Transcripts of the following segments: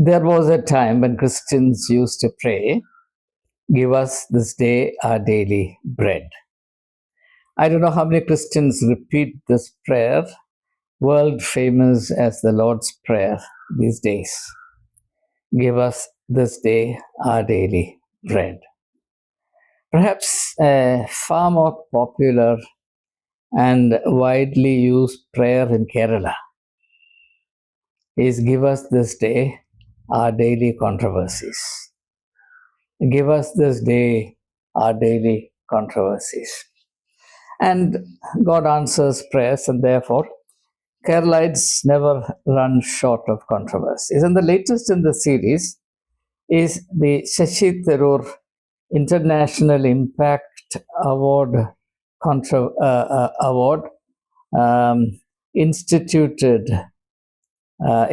There was a time when Christians used to pray, "Give us this day our daily bread." I don't know how many Christians repeat this prayer, world famous as the Lord's Prayer these days. Give us this day our daily bread. Perhaps a far more popular and widely used prayer in Kerala is, "Give us this day our daily controversies." Give us this day our daily controversies. And God answers prayers, and therefore, Keralites never run short of controversies. And the latest in the series is the Shashi Tharoor International Impact Award award instituted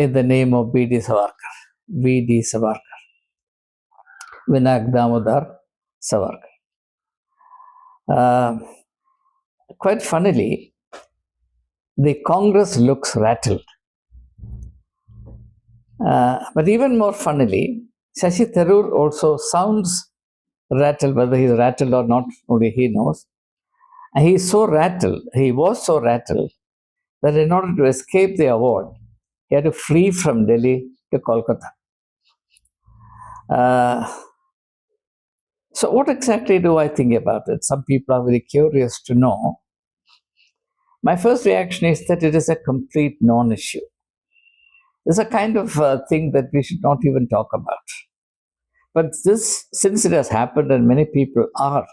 in the name of B.D. Savarkar, V.D. Savarkar, Vinayak Damodar Savarkar. Quite funnily, the Congress looks rattled. But even more funnily, Shashi Tharoor also sounds rattled. Whether he's rattled or not, only he knows. And he was so rattled that in order to escape the award, he had to flee from Delhi to Kolkata. So what exactly do I think about it? Some people are very curious to know. My first reaction is that it is a complete non-issue. It's a kind of thing that we should not even talk about. But this, since it has happened and many people are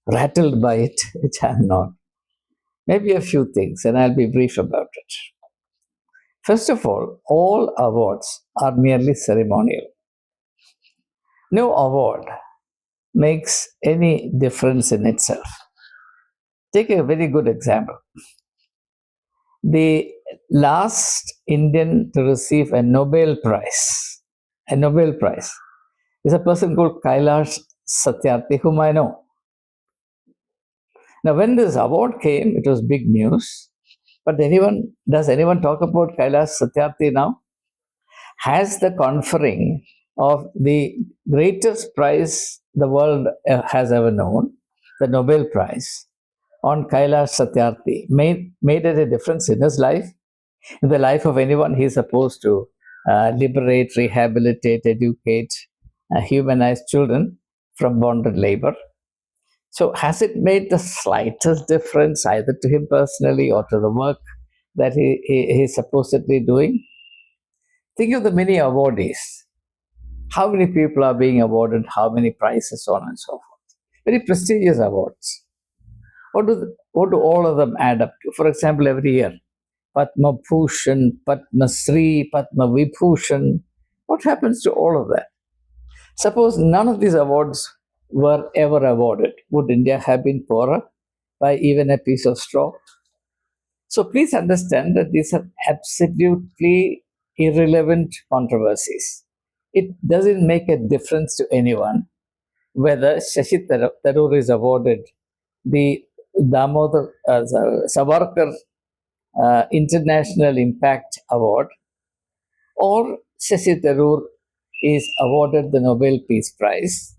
rattled by it, which I am not, maybe a few things, and I'll be brief about it. First of all awards are merely ceremonial. No award makes any difference in itself. Take a very good example. The last Indian to receive a Nobel Prize is a person called Kailash Satyarthi, whom I know. Now, when this award came, it was big news. But does anyone talk about Kailash Satyarthi now? Has the conferring of the greatest prize the world has ever known, the Nobel Prize, on Kailash Satyarthi, made it a difference in his life, in the life of anyone he's supposed to liberate, rehabilitate, educate, humanize children from bonded labor? So has it made the slightest difference either to him personally or to the work that he's supposedly doing? Think of the many awardees. How many people are being awarded, how many prizes, so on and so forth. Very prestigious awards. What do all of them add up to? For example, every year, Padma Bhushan, Padma Shri, Padma Vibhushan. What happens to all of that? Suppose none of these awards were ever awarded. Would India have been poorer by even a piece of straw? So please understand that these are absolutely irrelevant controversies. It doesn't make a difference to anyone whether Shashi Tharoor is awarded the Savarkar International Impact Award, or Shashi Tharoor is awarded the Nobel Peace Prize,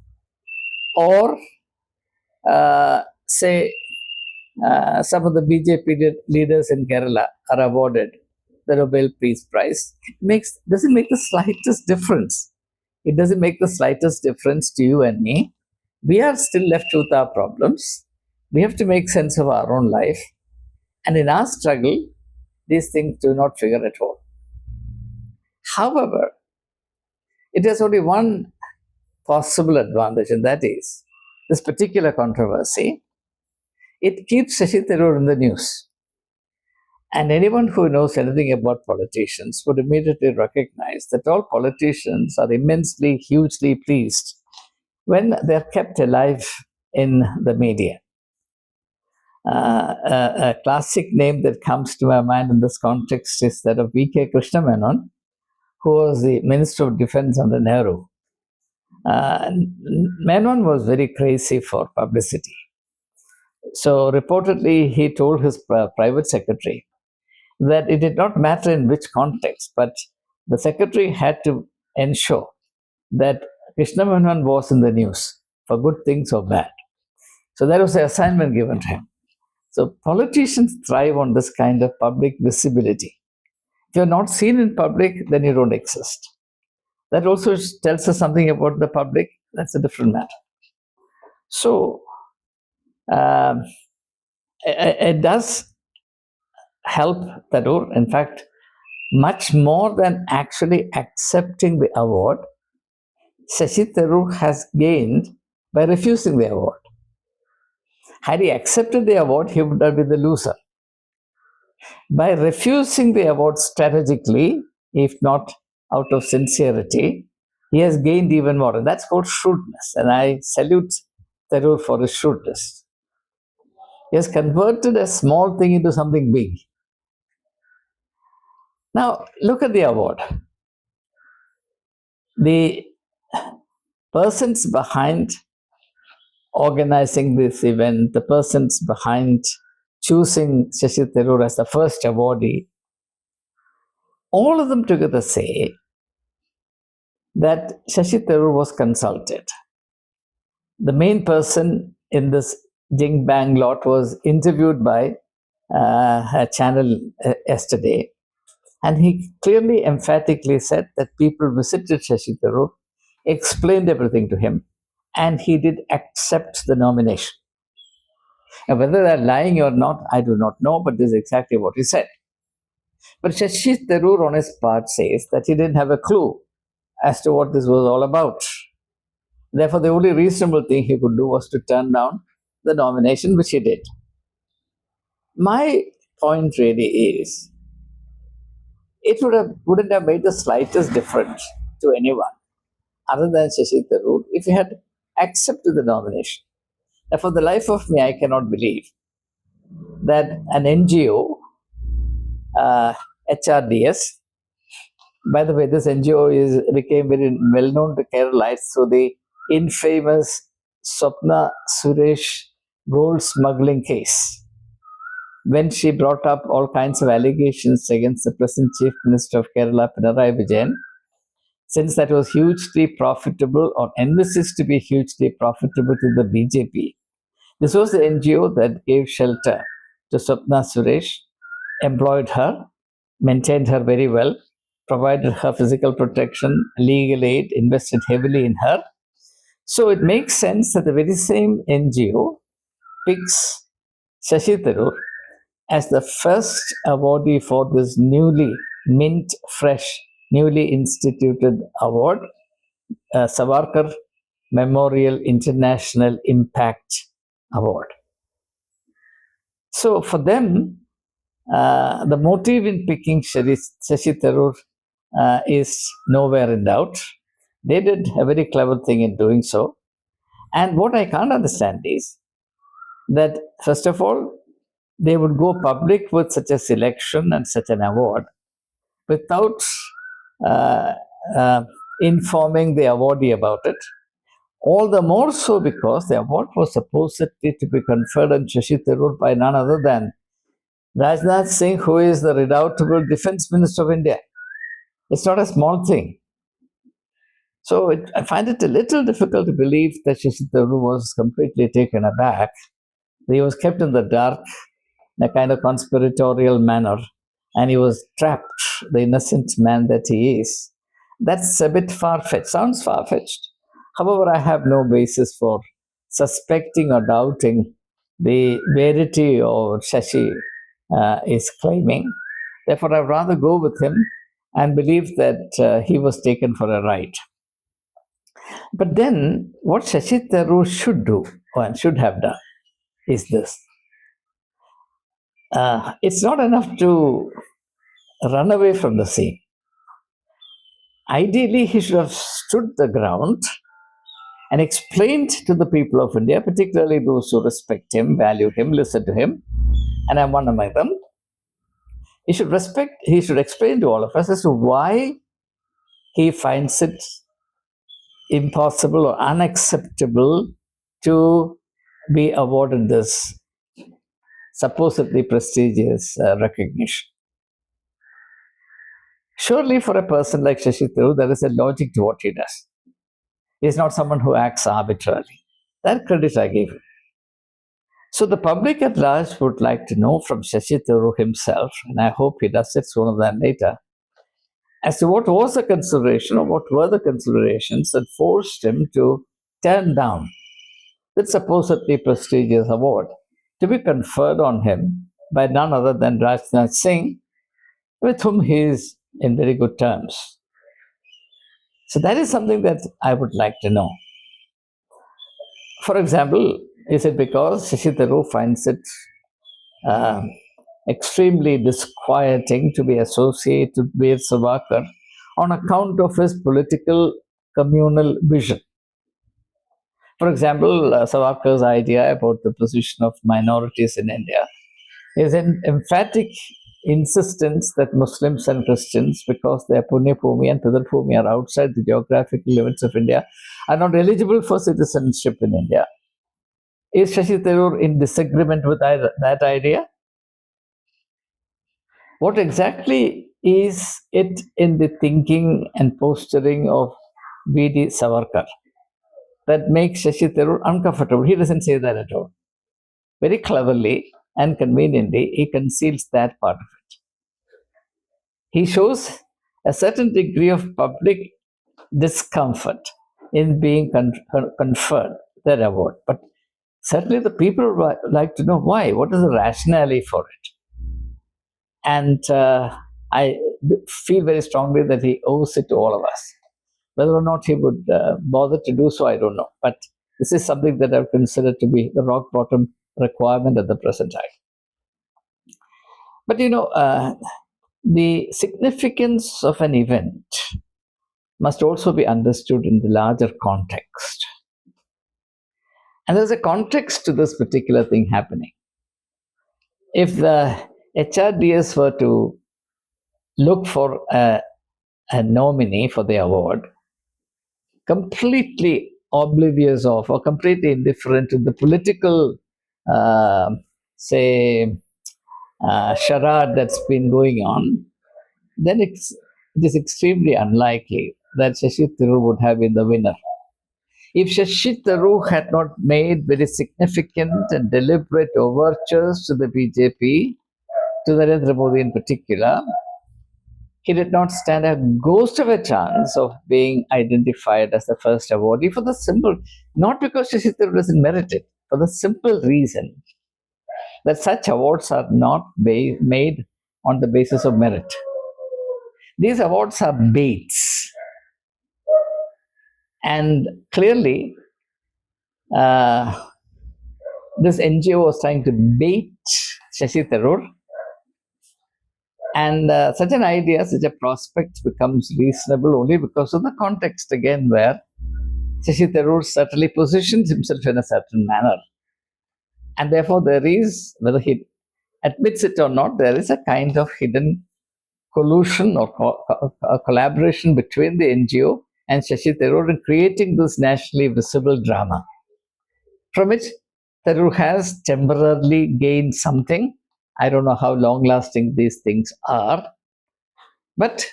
or say some of the BJP leaders in Kerala are awarded the Nobel Peace Prize. Doesn't make the slightest difference. It doesn't make the slightest difference to you and me. We are still left with our problems. We have to make sense of our own life. And in our struggle, these things do not figure at all. However, it has only one possible advantage, and that is this particular controversy. It keeps Shashi Tharoor in the news. And anyone who knows anything about politicians would immediately recognize that all politicians are immensely, hugely pleased when they're kept alive in the media. A classic name that comes to my mind in this context is that of V.K. Krishna Menon, who was the Minister of Defense under Nehru. Menon was very crazy for publicity. So reportedly, he told his private secretary that it did not matter in which context, but the secretary had to ensure that Krishna Menon was in the news for good things or bad. So that was the assignment given to him. So politicians thrive on this kind of public visibility. If you're not seen in public, then you don't exist. That also tells us something about the public. That's a different matter. So um, it does help Tharoor. In fact, much more than actually accepting the award, Shashi Tharoor has gained by refusing the award. Had he accepted the award, he would have been the loser. By refusing the award strategically, if not out of sincerity, he has gained even more. And that's called shrewdness. And I salute Tharoor for his shrewdness. He has converted a small thing into something big. Now, look at the award. The persons behind organizing this event, the persons behind choosing Shashi Tharoor as the first awardee, all of them together say that Shashi Tharoor was consulted. The main person in this Jing Bang lot was interviewed by a channel yesterday, and he clearly, emphatically said that people visited Shashi Tharoor, explained everything to him, and he did accept the nomination. And whether they're lying or not, I do not know, but this is exactly what he said. But Shashi Tharoor, on his part, says that he didn't have a clue as to what this was all about. Therefore, the only reasonable thing he could do was to turn down the nomination, which he did. My point really is, it wouldn't have made the slightest difference to anyone other than Shashi Tharoor if he had accepted the nomination. Now, for the life of me, I cannot believe that an NGO, HRDS, by the way, this NGO became very well known to Keralites through the infamous Swapna Suresh gold smuggling case, when she brought up all kinds of allegations against the present Chief Minister of Kerala, Pinarayi Vijayan, since that was hugely profitable or envisaged to be hugely profitable to the BJP. This was the NGO that gave shelter to Swapna Suresh, employed her, maintained her very well, provided her physical protection, legal aid, invested heavily in her. So it makes sense that the very same NGO picks Shashi Tharoor as the first awardee for this newly mint fresh, newly instituted award, Savarkar Memorial International Impact Award. So for them, the motive in picking Shashi Tharoor is nowhere in doubt. They did a very clever thing in doing so. And what I can't understand is that, first of all, they would go public with such a selection and such an award without uh, uh, informing the awardee about it. All the more so because the award was supposedly to be conferred on Shashi Tharoor by none other than Rajnath Singh, who is the redoubtable Defense Minister of India. It's not a small thing. So I find it a little difficult to believe that Shashi Tharoor was completely taken aback. He was kept in the dark in a kind of conspiratorial manner, and he was trapped, the innocent man that he is. That's a bit far-fetched, sounds far-fetched. However, I have no basis for suspecting or doubting the verity of Shashi is claiming. Therefore, I'd rather go with him and believe that he was taken for a ride. But then, what Shashi Tharoor should do, or should have done, is this. It's not enough to run away from the scene. Ideally, he should have stood the ground and explained to the people of India, particularly those who respect him, value him, listen to him, and I'm one among them. He should explain to all of us as to why he finds it impossible or unacceptable to be awarded this supposedly prestigious recognition. Surely, for a person like Shashi Tharoor, there is a logic to what he does. He is not someone who acts arbitrarily. That credit I give him. So the public at large would like to know from Shashi Tharoor himself, and I hope he does it sooner than later, as to what was the consideration or what were the considerations that forced him to turn down this supposedly prestigious award to be conferred on him by none other than Rajnath Singh, with whom he is in very good terms. So that is something that I would like to know. For example, is it because Shashi Tharoor finds it um, extremely disquieting to be associated with Savarkar on account of his political communal vision? For example, Savarkar's idea about the position of minorities in India is an emphatic insistence that Muslims and Christians, because their Punya Bhumi and Pidar Bhumi are outside the geographical limits of India, are not eligible for citizenship in India. Is Shashi Tharoor in disagreement with that idea? What exactly is it in the thinking and posturing of V.D. Savarkar that makes Shashi Tharoor uncomfortable? He doesn't say that at all. Very cleverly and conveniently, he conceals that part of it. He shows a certain degree of public discomfort in being conferred that award. But certainly the people would like to know why. What is the rationale for it? And I feel very strongly that he owes it to all of us. Whether or not he would bother to do so, I don't know. But this is something that I've considered to be the rock bottom requirement at the present time. But the significance of an event must also be understood in the larger context. And there's a context to this particular thing happening. If the HRDS were to look for a nominee for the award, completely oblivious of or completely indifferent to the political, say, charade that's been going on, then it is extremely unlikely that Shashi Tharoor would have been the winner. If Shashi Tharoor had not made very significant and deliberate overtures to the BJP, to Narendra Modi in particular, he did not stand a ghost of a chance of being identified as the first awardee for the simple, not because Shashi Tharoor doesn't merit it, for the simple reason that such awards are not made on the basis of merit. These awards are baits. And clearly, this NGO was trying to bait Shashi Tharoor. And such an idea, such a prospect becomes reasonable only because of the context again, where Shashi Tharoor certainly positions himself in a certain manner. And therefore, there is, whether he admits it or not, there is a kind of hidden collusion or collaboration between the NGO and Shashi Tharoor in creating this nationally visible drama, from which Tharoor has temporarily gained something. I don't know how long lasting these things are, but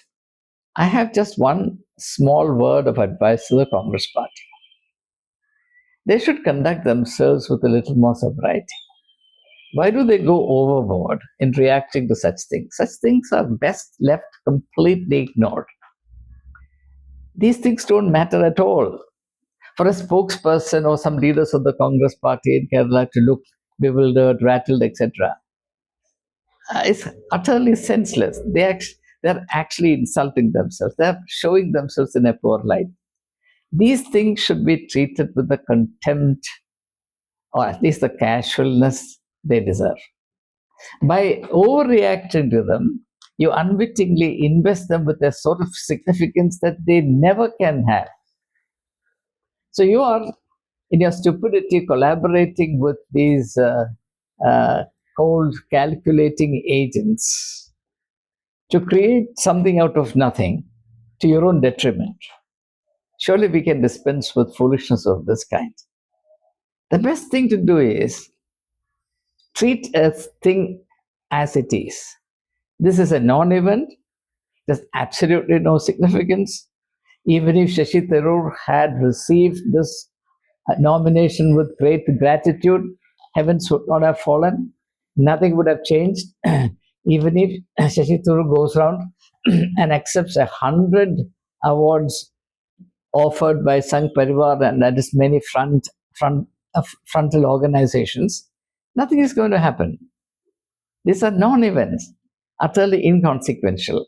I have just one small word of advice to the Congress party. They should conduct themselves with a little more sobriety. Why do they go overboard in reacting to such things? Such things are best left completely ignored. These things don't matter at all. For a spokesperson or some leaders of the Congress party in Kerala to look bewildered, rattled, etc., it's utterly senseless. They're actually insulting themselves. They're showing themselves in a poor light. These things should be treated with the contempt or at least the casualness they deserve. By overreacting to them, you unwittingly invest them with a sort of significance that they never can have. So you are, in your stupidity, collaborating with these cold, calculating agents to create something out of nothing to your own detriment. Surely we can dispense with foolishness of this kind. The best thing to do is treat a thing as it is. This is a non-event. There's absolutely no significance. Even if Shashi Tharoor had received this nomination with great gratitude, heavens would not have fallen, nothing would have changed. Even if Shashi Tharoor goes around and accepts 100 awards offered by Sangh Parivar, and that is many frontal organizations, nothing is going to happen. These are non-events, utterly inconsequential.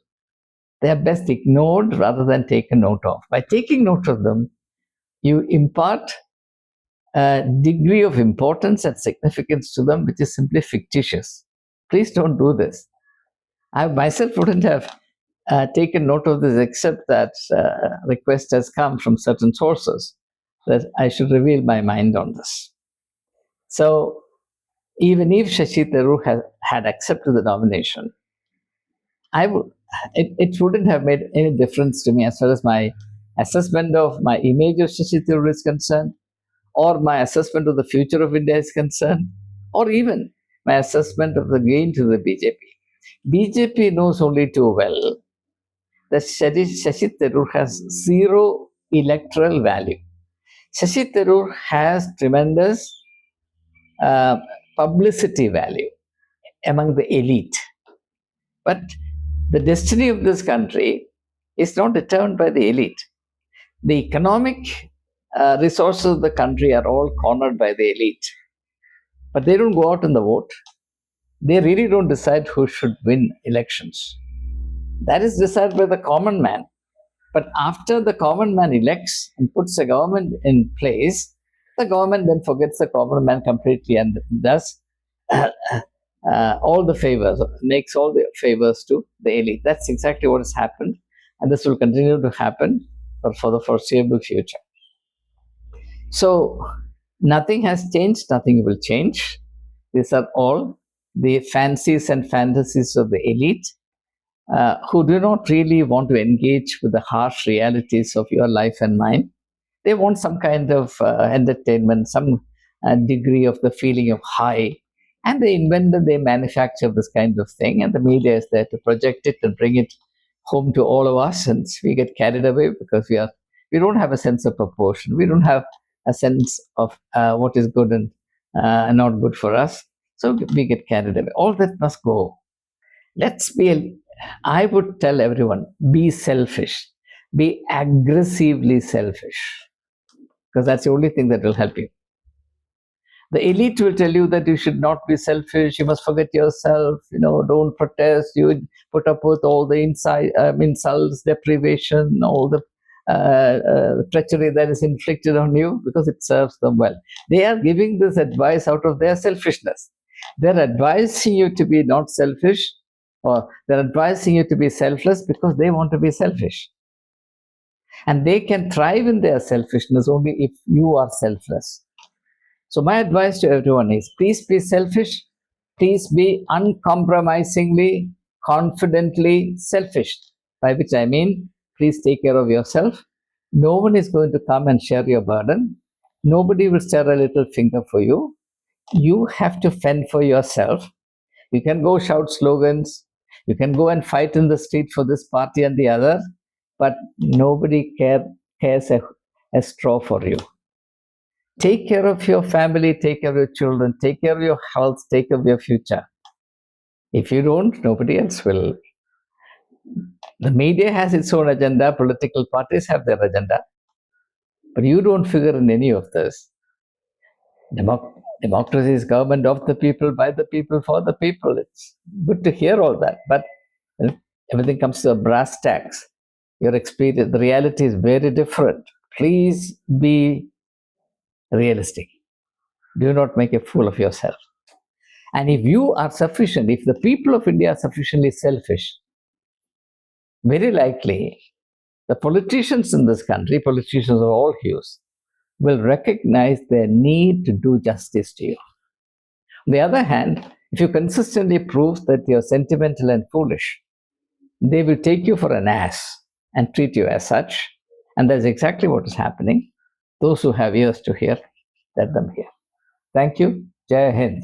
They are best ignored rather than taken note of. By taking note of them, you impart a degree of importance and significance to them which is simply fictitious. Please don't do this. I myself wouldn't have taken note of this except that request has come from certain sources that I should reveal my mind on this. So even if Shashi Tharoor had accepted the nomination, it wouldn't have made any difference to me as far as my assessment of my image of Shashi Tharoor is concerned, or my assessment of the future of India is concerned, or even my assessment of the gain to the BJP. BJP knows only too well that Shashi Tharoor has zero electoral value. Shashi Tharoor has tremendous uh, publicity value among the elite. But the destiny of this country is not determined by the elite. The economic resources of the country are all cornered by the elite. But they don't go out and the vote. They really don't decide who should win elections. That is decided by the common man. But after the common man elects and puts a government in place, the government then forgets the common man completely and does all the favors, makes all the favors to the elite. That's exactly what has happened, and this will continue to happen for the foreseeable future. So nothing has changed, nothing will change. These are all the fancies and fantasies of the elite who do not really want to engage with the harsh realities of your life and mine. They want some kind of entertainment, some degree of the feeling of high, and they manufacture this kind of thing, and the media is there to project it and bring it home to all of us, and we get carried away because we don't have a sense of proportion. We don't have a sense of what is good and not good for us. So we get carried away. All that must go. I would tell everyone, be selfish. Be aggressively selfish. Because that's the only thing that will help you. The elite will tell you that you should not be selfish, you must forget yourself, don't protest, you put up with all the insults, deprivation, all the treachery that is inflicted on you because it serves them well. They are giving this advice out of their selfishness. They're advising you to be not selfish, or they're advising you to be selfless because they want to be selfish. And they can thrive in their selfishness only if you are selfless. So my advice to everyone is, please be selfish. Please be uncompromisingly, confidently selfish. By which I mean, please take care of yourself. No one is going to come and share your burden. Nobody will stir a little finger for you. You have to fend for yourself. You can go shout slogans. You can go and fight in the street for this party and the other. But nobody cares a straw for you. Take care of your family, take care of your children, take care of your health, take care of your future. If you don't, nobody else will. The media has its own agenda, political parties have their agenda, but you don't figure in any of this. Democracy is government of the people, by the people, for the people. It's good to hear all that, but when everything comes to a brass tacks, your experience, the reality is very different. Please be realistic. Do not make a fool of yourself. And if you are sufficient, if the people of India are sufficiently selfish, very likely the politicians in this country, politicians of all hues, will recognize their need to do justice to you. On the other hand, if you consistently prove that you're sentimental and foolish, they will take you for an ass and treat you as such. And that's exactly what is happening. Those who have ears to hear, let them hear. Thank you. Jai Hind.